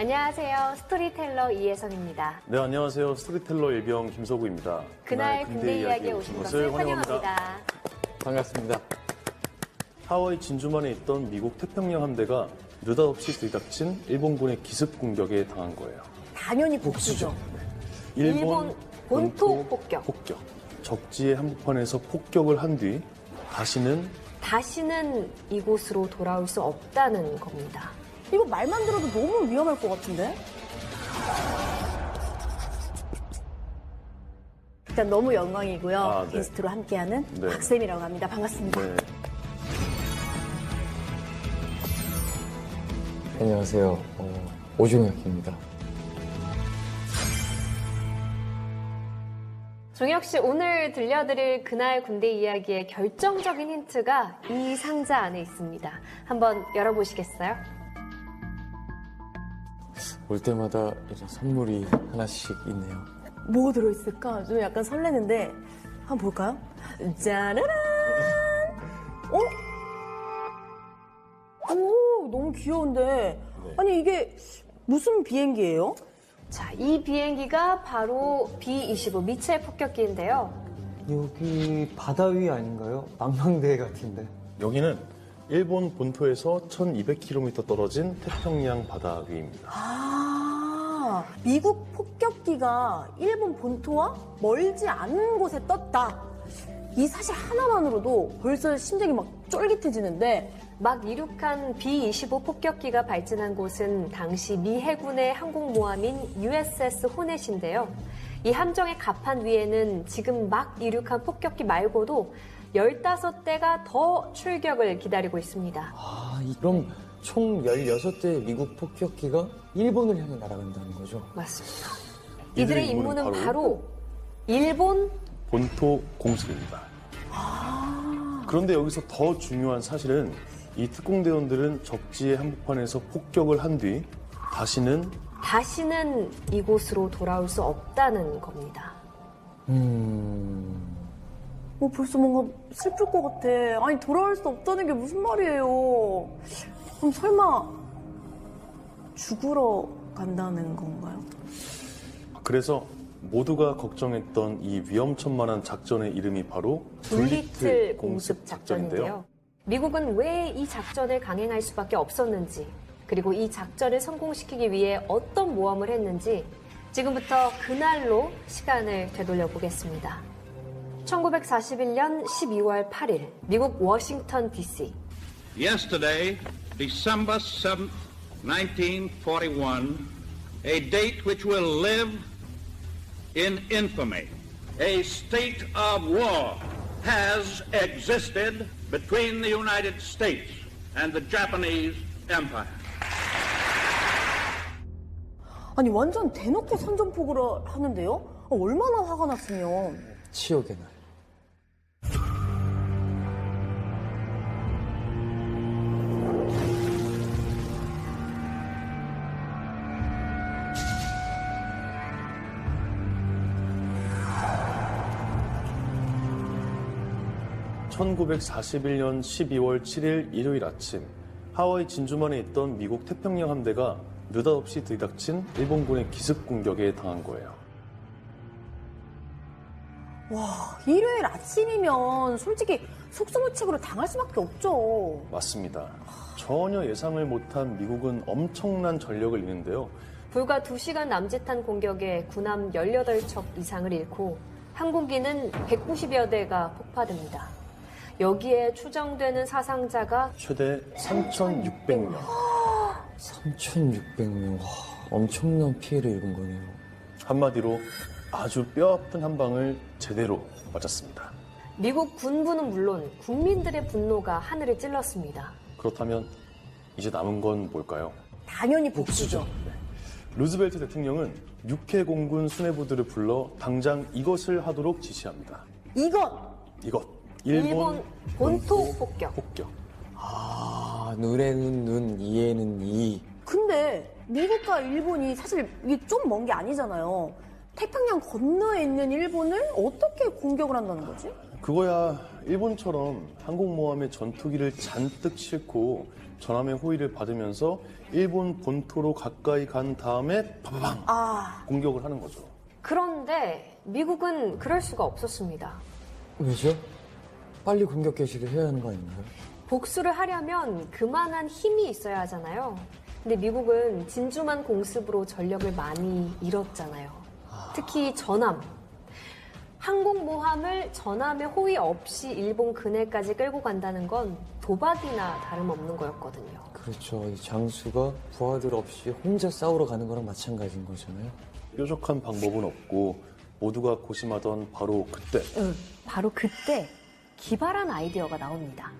안녕하세요. 스토리텔러 이혜성입니다. 네, 안녕하세요. 스토리텔러 일병 김서구입니다. 그날 군대 이야기에 오신 것을 환영합니다. 반갑습니다. 하와이 진주만에 있던 미국 태평양 함대가 느닷없이 들이닥친 일본군의 기습 공격에 당한 거예요. 당연히 복수죠. 일본 본토 폭격. 적지의 한복판에서 폭격을 한 뒤 다시는 이곳으로 돌아올 수 없다는 겁니다. 이거 말만 들어도 너무 위험할 것 같은데? 일단 너무 영광이고요. 네. 게스트로 함께하는 네. 박쌤이라고 합니다. 반갑습니다. 네. 안녕하세요. 오준혁입니다. 종혁 씨, 오늘 들려드릴 그날 군대 이야기의 결정적인 힌트가 이 상자 안에 있습니다. 한번 열어보시겠어요? 올 때마다 이런 선물이 하나씩 있네요. 뭐가 들어있을까? 좀 약간 설레는데 한번 볼까요? 짜라란! 오, 너무 귀여운데. 네. 아니, 이게 무슨 비행기예요? 자, 이 비행기가 바로 B-25 미첼 폭격기인데요. 여기 바다 위 아닌가요? 망망대해 같은데. 여기는 일본 본토에서 1200km 떨어진 태평양 바다 위입니다. 아, 미국 폭격기가 일본 본토와 멀지 않은 곳에 떴다. 이 사실 하나만으로도 벌써 심장이 막 쫄깃해지는데, 막 이륙한 B-25 폭격기가 발진한 곳은 당시 미 해군의 항공모함인 USS 호넷인데요. 이 함정의 갑판 위에는 지금 막 이륙한 폭격기 말고도 15대가 더 출격을 기다리고 있습니다. 그럼 총 16대의 미국 폭격기가 일본을 향해 날아간다는 거죠? 맞습니다. 이들의 임무는 바로 일본 본토 공습입니다. 그런데 여기서 더 중요한 사실은 이 특공대원들은 적지의 한복판에서 폭격을 한 뒤 다시는 이곳으로 돌아올 수 없다는 겁니다. 벌써 뭔가 슬플 것 같아. 아니, 돌아올 수 없다는 게 무슨 말이에요? 그럼 설마 죽으러 간다는 건가요? 그래서 모두가 걱정했던 이 위험천만한 작전의 이름이 바로 둘리틀 공습 작전인데요. 미국은 왜 이 작전을 강행할 수밖에 없었는지, 그리고 이 작전을 성공시키기 위해 어떤 모험을 했는지 지금부터 그날로 시간을 되돌려 보겠습니다. 1941년 12월 8일 미국 워싱턴 DC. Yesterday, December 7th, 1941, a date which will live in infamy. A state of war has existed between the United States and the Japanese Empire. 아니, 완전 대놓고 선전포고를 하는데요? 얼마나 화가 났으면. 치욕의 날. (1941년 12월 7일) 일요일 아침, 하와이 진주만에 있던 미국 태평양 함대가 느닷없이 들이닥친 일본군의 기습 공격에 당한 거예요. 와, 일요일 아침이면 솔직히 속수무책으로 당할 수밖에 없죠. 맞습니다. 전혀 예상을 못한 미국은 엄청난 전력을 잃는데요. 불과 2시간 남짓한 공격에 군함 18척 이상을 잃고 항공기는 190여 대가 폭파됩니다. 여기에 추정되는 사상자가 최대 3,600명. 3,600명. 엄청난 피해를 입은 거네요. 한마디로 아주 뼈아픈 한 방을 제대로 맞았습니다. 미국 군부는 물론 국민들의 분노가 하늘을 찔렀습니다. 그렇다면 이제 남은 건 뭘까요? 당연히 복수죠. 루즈벨트 대통령은 육해 공군 수뇌부들을 불러 당장 이것을 하도록 지시합니다. 이것. 일본 본토 폭격. 눈에는 눈, 이에는 이. 근데 미국과 일본이 사실 이게 좀 먼 게 아니잖아요. 태평양 건너에 있는 일본을 어떻게 공격을 한다는 거지? 그거야 일본처럼 항공모함에 전투기를 잔뜩 싣고 전함의 호위를 받으면서 일본 본토로 가까이 간 다음에 파바방 공격을 하는 거죠. 그런데 미국은 그럴 수가 없었습니다. 왜죠? 빨리 공격 개시를 해야 하는 거 아닌가요? 복수를 하려면 그만한 힘이 있어야 하잖아요. 근데 미국은 진주만 공습으로 전력을 많이 잃었잖아요. 특히 전함. 항공모함을 전함의 호위 없이 일본 근해까지 끌고 간다는 건 도박이나 다름없는 거였거든요. 그렇죠. 이 장수가 부하들 없이 혼자 싸우러 가는 거랑 마찬가지인 거잖아요. 뾰족한 방법은 없고 모두가 고심하던 바로 그때 바로 그때 기발한 아이디어가 나옵니다.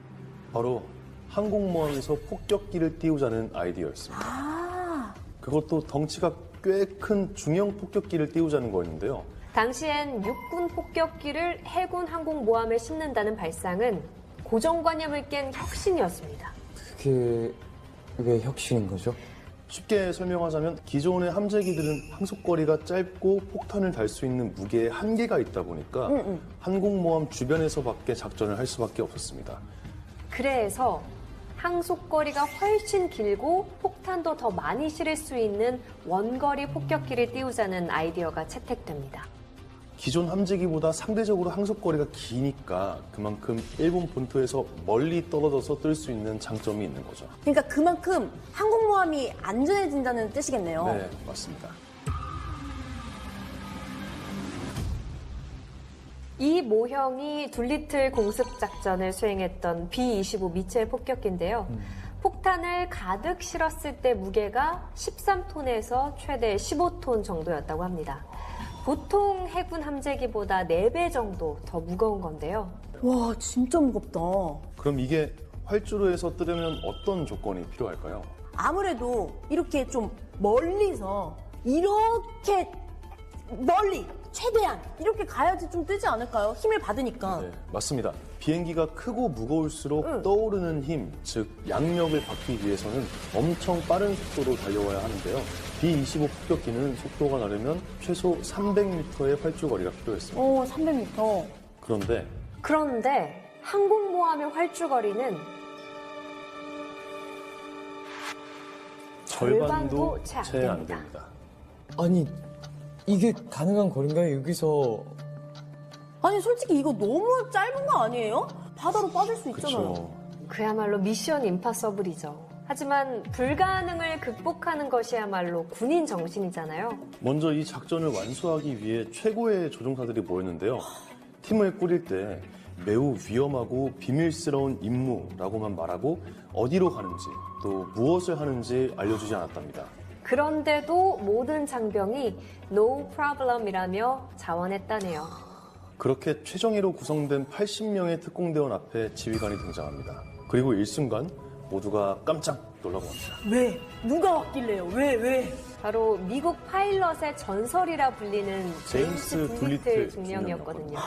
바로 항공모함에서 폭격기를 띄우자는 아이디어였습니다. 그것도 덩치가 꽤 큰 중형 폭격기를 띄우자는 거였는데요. 당시엔 육군 폭격기를 해군 항공모함에 싣는다는 발상은 고정관념을 깬 혁신이었습니다. 그게 왜 혁신인 거죠? 쉽게 설명하자면 기존의 함재기들은 항속거리가 짧고 폭탄을 달 수 있는 무게에 한계가 있다 보니까 항공모함 주변에서밖에 작전을 할 수밖에 없었습니다. 그래서 항속거리가 훨씬 길고 폭탄도 더 많이 실을 수 있는 원거리 폭격기를 띄우자는 아이디어가 채택됩니다. 기존 함재기보다 상대적으로 항속거리가 기니까 그만큼 일본 본토에서 멀리 떨어져서 뜰 수 있는 장점이 있는 거죠. 그러니까 그만큼 항공모함이 안전해진다는 뜻이겠네요. 네, 맞습니다. 이 모형이 둘리틀 공습 작전을 수행했던 B-25 미첼 폭격기인데요. 폭탄을 가득 실었을 때 무게가 13톤에서 최대 15톤 정도였다고 합니다. 보통 해군 함재기보다 4배 정도 더 무거운 건데요. 와, 진짜 무겁다. 그럼 이게 활주로 에서 뜨려면 어떤 조건이 필요할까요? 아무래도 이렇게 좀 멀리서 이렇게 멀리 최대한 이렇게 가야지 좀 뜨지 않을까요? 힘을 받으니까. 네, 맞습니다. 비행기가 크고 무거울수록 떠오르는 힘, 즉 양력을 받기 위해서는 엄청 빠른 속도로 달려와야 하는데요. B-25 폭격기는 속도가 나려면 최소 300m의 활주거리가 필요했습니다. 300m. 그런데 항공모함의 활주거리는 절반도 채 안 채 안 됩니다. 됩니다. 아니, 이게 가능한 거리인가요? 여기서 아니, 솔직히 이거 너무 짧은 거 아니에요? 바다로 빠질 수 있잖아요. 그렇죠. 그야말로 미션 임파서블이죠. 하지만 불가능을 극복하는 것이야말로 군인 정신이잖아요. 먼저 이 작전을 완수하기 위해 최고의 조종사들이 모였는데요. 팀을 꾸릴 때 매우 위험하고 비밀스러운 임무라고만 말하고 어디로 가는지 또 무엇을 하는지 알려주지 않았답니다. 그런데도 모든 장병이 no problem이라며 자원했다네요. 그렇게 최정예로 구성된 80명의 특공대원 앞에 지휘관이 등장합니다. 그리고 일순간 모두가 깜짝 놀라고 합니다. 왜? 누가 왔길래요? 왜? 바로 미국 파일럿의 전설이라 불리는 제임스 둘리틀 중령이었거든요.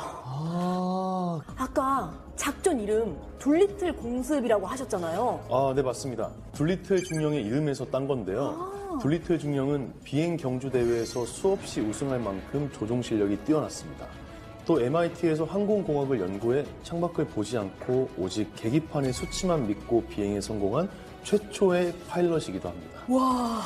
아까 작전 이름 둘리틀 공습이라고 하셨잖아요. 아, 네, 맞습니다. 둘리틀 중령의 이름에서 딴 건데요. 둘리틀 중령은 비행 경주 대회에서 수없이 우승할 만큼 조종 실력이 뛰어났습니다. 또 MIT에서 항공공학을 연구해 창밖을 보지 않고 오직 계기판의 수치만 믿고 비행에 성공한 최초의 파일럿이기도 합니다. 와,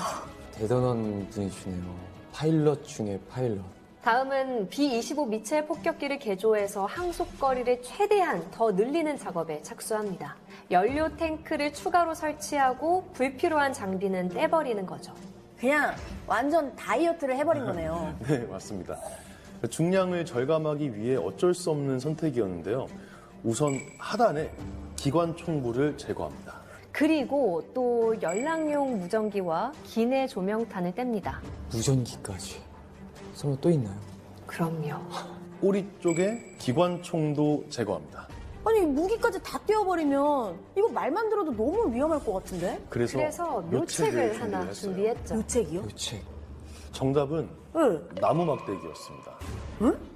대단한 분이시네요. 파일럿 중에 파일럿. 다음은 B-25 미첼 폭격기를 개조해서 항속거리를 최대한 더 늘리는 작업에 착수합니다. 연료 탱크를 추가로 설치하고 불필요한 장비는 떼버리는 거죠. 그냥 완전 다이어트를 해버린 거네요. 네, 맞습니다. 중량을 절감하기 위해 어쩔 수 없는 선택이었는데요. 우선 하단에 기관총부를 제거합니다. 그리고 또 연락용 무전기와 기내 조명탄을 뗍니다. 무전기까지. 설마 또 있나요? 그럼요. 꼬리 쪽에 기관총도 제거합니다. 아니, 무기까지 다 떼어버리면 이거 말만 들어도 너무 위험할 것 같은데? 그래서 묘책을 하나 준비했어요. 준비했죠. 묘책이요? 도대체 정답은 응. 나무 막대기였습니다.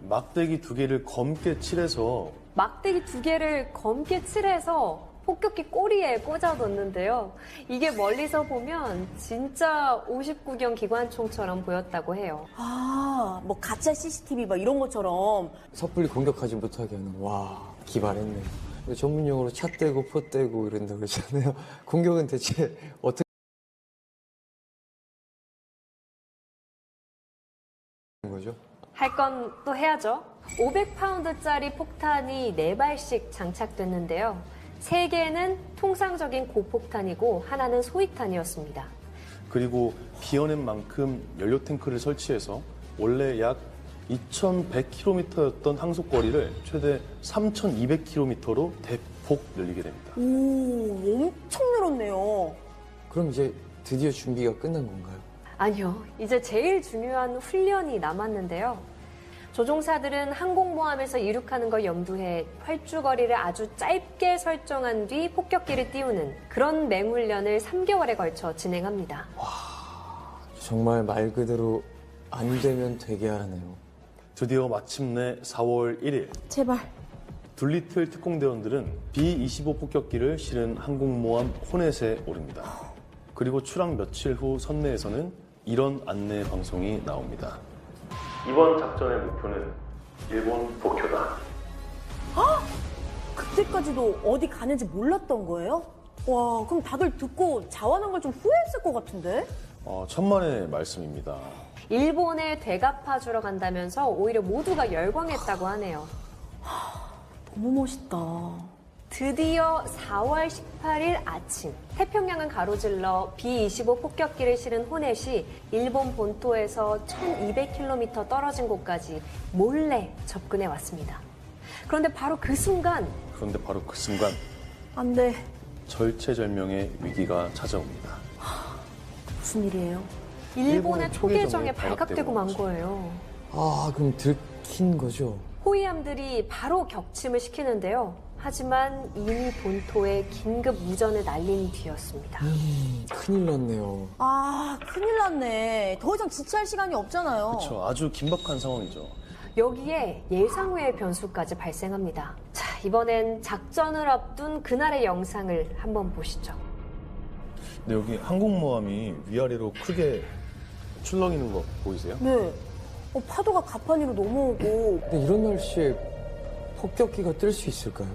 막대기 2개를 검게 칠해서 막대기 2개를 검게 칠해서 폭격기 꼬리에 꽂아뒀는데요. 이게 멀리서 보면 진짜 59경 기관총처럼 보였다고 해요. 아, 뭐 가짜 CCTV 막 이런 것처럼. 섣불리 공격하지 못하게 하는. 와, 기발했네. 전문 용어로 차 떼고 포 떼고 이런다 그러잖아요. 공격은 대체 어떻게 하는 거죠? 할 건 또 해야죠. 500파운드짜리 폭탄이 4발씩 장착됐는데요. 3개는 통상적인 고폭탄이고 하나는 소위탄이었습니다. 그리고 비어낸 만큼 연료 탱크를 설치해서 원래 약 2,100km였던 항속거리를 최대 3,200km로 대폭 늘리게 됩니다. 오, 엄청 늘었네요. 그럼 이제 드디어 준비가 끝난 건가요? 아니요. 이제 제일 중요한 훈련이 남았는데요. 조종사들은 항공모함에서 이륙하는 걸 염두해 활주거리를 아주 짧게 설정한 뒤 폭격기를 띄우는 그런 맹훈련을 3개월에 걸쳐 진행합니다. 정말 말 그대로 안 되면 되게 하라네요. 드디어 마침내 4월 1일 제발. 둘리틀 특공대원들은 B-25 폭격기를 실은 항공모함 호넷에 오릅니다. 그리고 출항 며칠 후 선내에서는 이런 안내 방송이 나옵니다. 이번 작전의 목표는 일본 도쿄다. 그때까지도 어디 가는지 몰랐던 거예요? 와, 그럼 다들 듣고 자원한 걸 좀 후회했을 것 같은데? 천만의 말씀입니다. 일본에 되갚아주러 간다면서 오히려 모두가 열광했다고 하네요. 너무 멋있다. 드디어 4월 18일 아침 태평양을 가로질러 B-25 폭격기를 실은 호넷이 일본 본토에서 1200km 떨어진 곳까지 몰래 접근해 왔습니다. 그런데 바로 그 순간 안 돼. 절체절명의 위기가 찾아옵니다. 무슨 일이에요? 일본의 초계정에 초계정에 발각되고 만 발각되고 거예요. 아, 그럼 들킨 거죠? 호위함들이 바로 격침을 시키는데요. 하지만 이미 본토에 긴급 무전을 날린 뒤였습니다. 큰일 났네요. 아, 큰일 났네. 더 이상 지체할 시간이 없잖아요. 그렇죠. 아주 긴박한 상황이죠. 여기에 예상외의 변수까지 발생합니다. 자, 이번엔 작전을 앞둔 그날의 영상을 한번 보시죠. 근데 여기 항공모함이 위아래로 크게 출렁이는 거 보이세요? 네. 파도가 가판 위로 넘어오고. 근데 이런 날씨에 폭격기가 뜰 수 있을까요?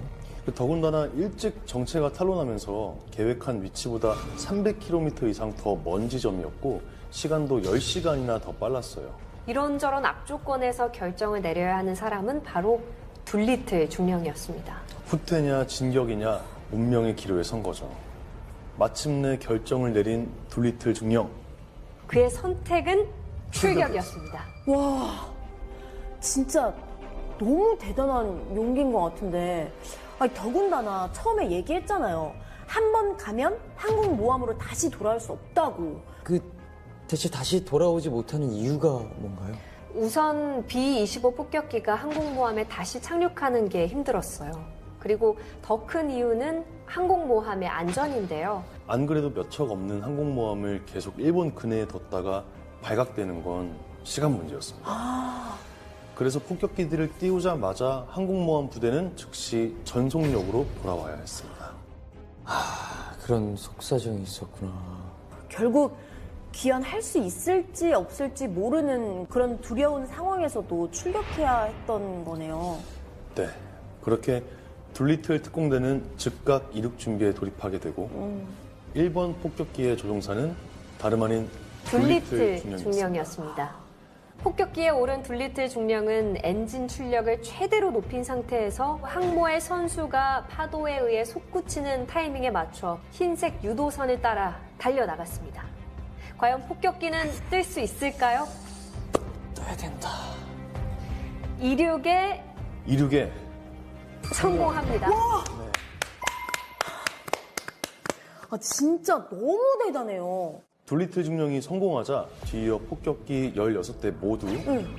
더군다나 일찍 정체가 탄로나면서 계획한 위치보다 300km 이상 더 먼 지점이었고 시간도 10시간이나 더 빨랐어요. 이런저런 악조건에서 결정을 내려야 하는 사람은 바로 둘리틀 중령이었습니다. 후퇴냐 진격이냐 운명의 기로에 선 거죠. 마침내 결정을 내린 둘리틀 중령. 그의 선택은 출격이었습니다. 와, 진짜 너무 대단한 용기인 것 같은데. 아니, 더군다나 처음에 얘기했잖아요. 한 번 가면 항공모함으로 다시 돌아올 수 없다고. 대체 다시 돌아오지 못하는 이유가 뭔가요? 우선 B-25 폭격기가 항공모함에 다시 착륙하는 게 힘들었어요. 그리고 더 큰 이유는 항공모함의 안전인데요. 안 그래도 몇 척 없는 항공모함을 계속 일본 근해에 뒀다가 발각되는 건 시간 문제였습니다. 그래서 폭격기들을 띄우자마자 항공모함 부대는 즉시 전속력으로 돌아와야 했습니다. 그런 속사정이 있었구나. 결국 귀환할 수 있을지 없을지 모르는 그런 두려운 상황에서도 출격해야 했던 거네요. 네, 그렇게 둘리틀 특공대는 즉각 이륙 준비에 돌입하게 되고 1번 폭격기의 조종사는 다름 아닌 둘리틀 중령이었습니다. 중령이었습니다. 폭격기에 오른 둘리틀 중령은 엔진 출력을 최대로 높인 상태에서 항모의 선수가 파도에 의해 솟구치는 타이밍에 맞춰 흰색 유도선을 따라 달려나갔습니다. 과연 폭격기는 뜰 수 있을까요? 떠야 된다. 이륙에 성공합니다. 아, 진짜 너무 대단해요. 둘리틀 중령이 성공하자 뒤이어 폭격기 16대 모두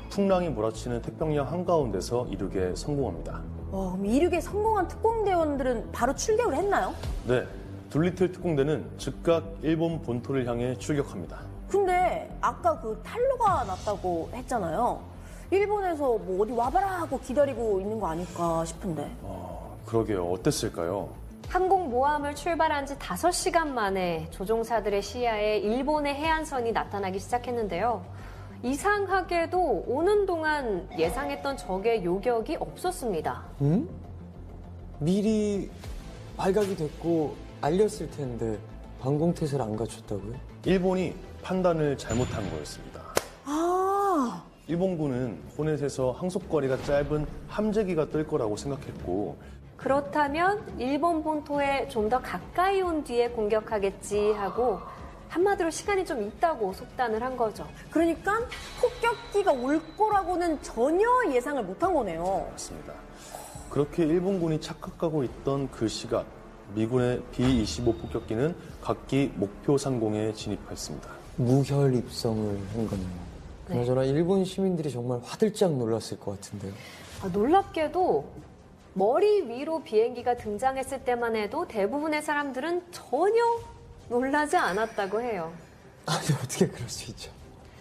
풍랑이 몰아치는 태평양 한가운데서 이륙에 성공합니다. 와, 그럼 이륙에 성공한 특공대원들은 바로 출격을 했나요? 네, 둘리틀 특공대는 즉각 일본 본토를 향해 출격합니다. 근데 아까 그 탄로가 났다고 했잖아요. 일본에서 뭐 어디 와봐라 하고 기다리고 있는 거 아닐까 싶은데. 그러게요. 어땠을까요? 항공모함을 출발한 지 5시간 만에 조종사들의 시야에 일본의 해안선이 나타나기 시작했는데요. 이상하게도 오는 동안 예상했던 적의 요격이 없었습니다. 미리 발각이 됐고 알렸을 텐데 방공태세를 안 갖췄다고요? 일본이 판단을 잘못한 거였습니다. 아, 일본군은 호넷에서 항속거리가 짧은 함재기가 뜰 거라고 생각했고 그렇다면 일본 본토에 좀 더 가까이 온 뒤에 공격하겠지 하고 한마디로 시간이 좀 있다고 속단을 한 거죠. 그러니까 폭격기가 올 거라고는 전혀 예상을 못한 거네요. 맞습니다. 그렇게 일본군이 착각하고 있던 그 시각 미군의 B-25 폭격기는 각기 목표 상공에 진입했습니다. 무혈 입성을 한 거네요. 그나저나 일본 시민들이 정말 화들짝 놀랐을 것 같은데요. 놀랍게도 머리 위로 비행기가 등장했을 때만 해도 대부분의 사람들은 전혀 놀라지 않았다고 해요. 아니 어떻게 그럴 수 있죠?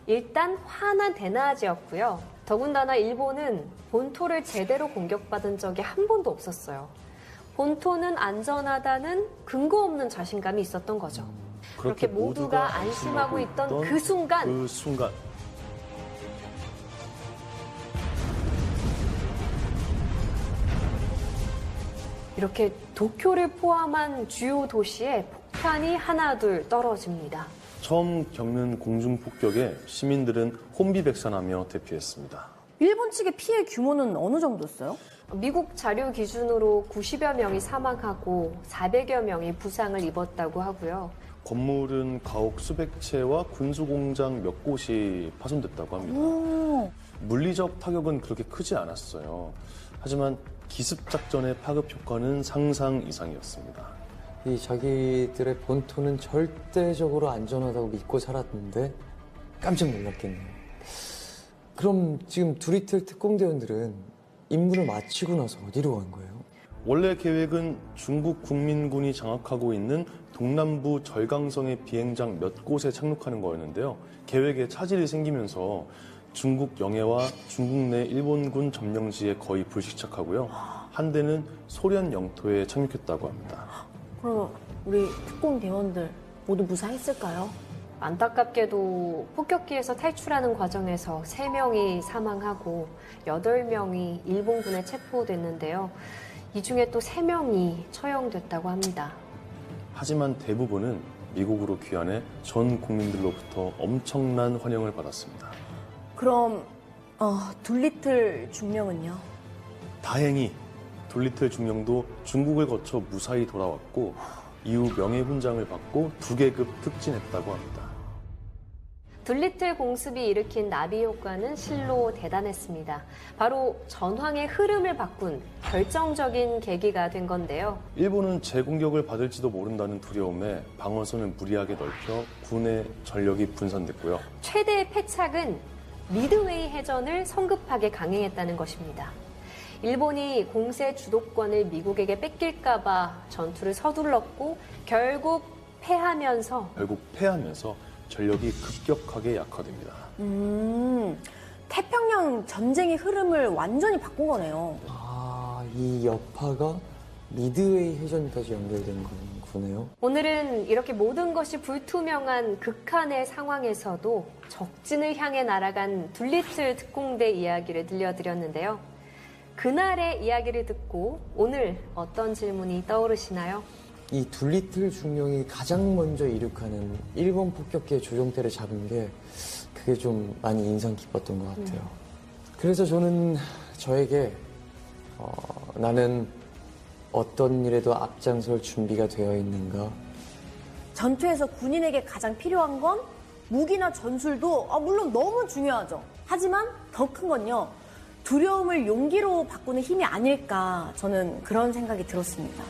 일단 화난 대낮이었고요. 더군다나 일본은 본토를 제대로 공격받은 적이 한 번도 없었어요. 본토는 안전하다는 근거 없는 자신감이 있었던 거죠. 그렇게 모두가 안심하고 있던 그 순간 이렇게 도쿄를 포함한 주요 도시에 폭탄이 하나둘 떨어집니다. 처음 겪는 공중 폭격에 시민들은 혼비백산하며 대피했습니다. 일본 측의 피해 규모는 어느 정도였어요? 미국 자료 기준으로 90여 명이 사망하고 400여 명이 부상을 입었다고 하고요. 건물은 가옥 수백 채와 군수공장 몇 곳이 파손됐다고 합니다. 물리적 타격은 그렇게 크지 않았어요. 하지만 기습작전의 파급 효과는 상상 이상이었습니다. 이 자기들의 본토는 절대적으로 안전하다고 믿고 살았는데 깜짝 놀랐겠네요. 그럼 지금 두리틀 특공대원들은 임무를 마치고 나서 어디로 간 거예요? 원래 계획은 중국 국민군이 장악하고 있는 동남부 절강성의 비행장 몇 곳에 착륙하는 거였는데요. 계획에 차질이 생기면서 중국 영해와 중국 내 일본군 점령지에 거의 불식착하고요. 한 대는 소련 영토에 착륙했다고 합니다. 그럼 우리 특공대원들 모두 무사했을까요? 안타깝게도 폭격기에서 탈출하는 과정에서 3명이 사망하고 8명이 일본군에 체포됐는데요. 이 중에 또 3명이 처형됐다고 합니다. 하지만 대부분은 미국으로 귀환해 전 국민들로부터 엄청난 환영을 받았습니다. 그럼 둘리틀 중령은요? 다행히 둘리틀 중령도 중국을 거쳐 무사히 돌아왔고 이후 명예훈장을 받고 2계급 특진했다고 합니다. 둘리틀 공습이 일으킨 나비 효과는 실로 대단했습니다. 바로 전황의 흐름을 바꾼 결정적인 계기가 된 건데요. 일본은 재공격을 받을지도 모른다는 두려움에 방어선을 무리하게 넓혀 군의 전력이 분산됐고요. 최대의 패착은 미드웨이 해전을 성급하게 강행했다는 것입니다. 일본이 공세 주도권을 미국에게 뺏길까봐 전투를 서둘렀고 결국 패하면서 전력이 급격하게 약화됩니다. 태평양 전쟁의 흐름을 완전히 바꾼 거네요. 아, 이 여파가 미드웨이 해전까지 연결된 거네요. 오늘은 이렇게 모든 것이 불투명한 극한의 상황에서도 적진을 향해 날아간 둘리틀 특공대 이야기를 들려드렸는데요. 그날의 이야기를 듣고 오늘 어떤 질문이 떠오르시나요? 이 둘리틀 중령이 가장 먼저 이륙하는 일본 폭격기의 조종대를 잡은 게 그게 좀 많이 인상 깊었던 것 같아요. 그래서 저는 저에게 나는 어떤 일에도 앞장설 준비가 되어 있는가? 전투에서 군인에게 가장 필요한 건 무기나 전술도 물론 너무 중요하죠. 하지만 더 큰 건요. 두려움을 용기로 바꾸는 힘이 아닐까 저는 그런 생각이 들었습니다.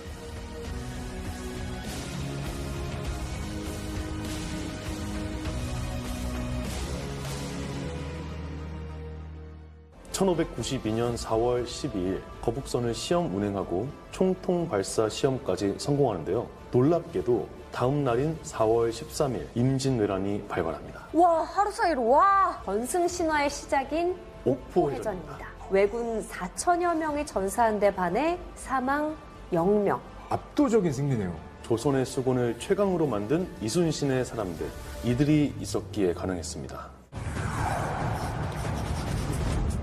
(1592년 4월 12일) 거북선을 시험 운행하고 총통 발사 시험까지 성공하는데요. 놀랍게도 다음 날인 4월 13일 임진왜란이 발발합니다. 와, 하루 사이로 와. 전승 신화의 시작인 옥포해전입니다. 왜군 4천여 명이 전사한 데 반해 사망 0명. 압도적인 승리네요. 조선의 수군을 최강으로 만든 이순신의 사람들, 이들이 있었기에 가능했습니다.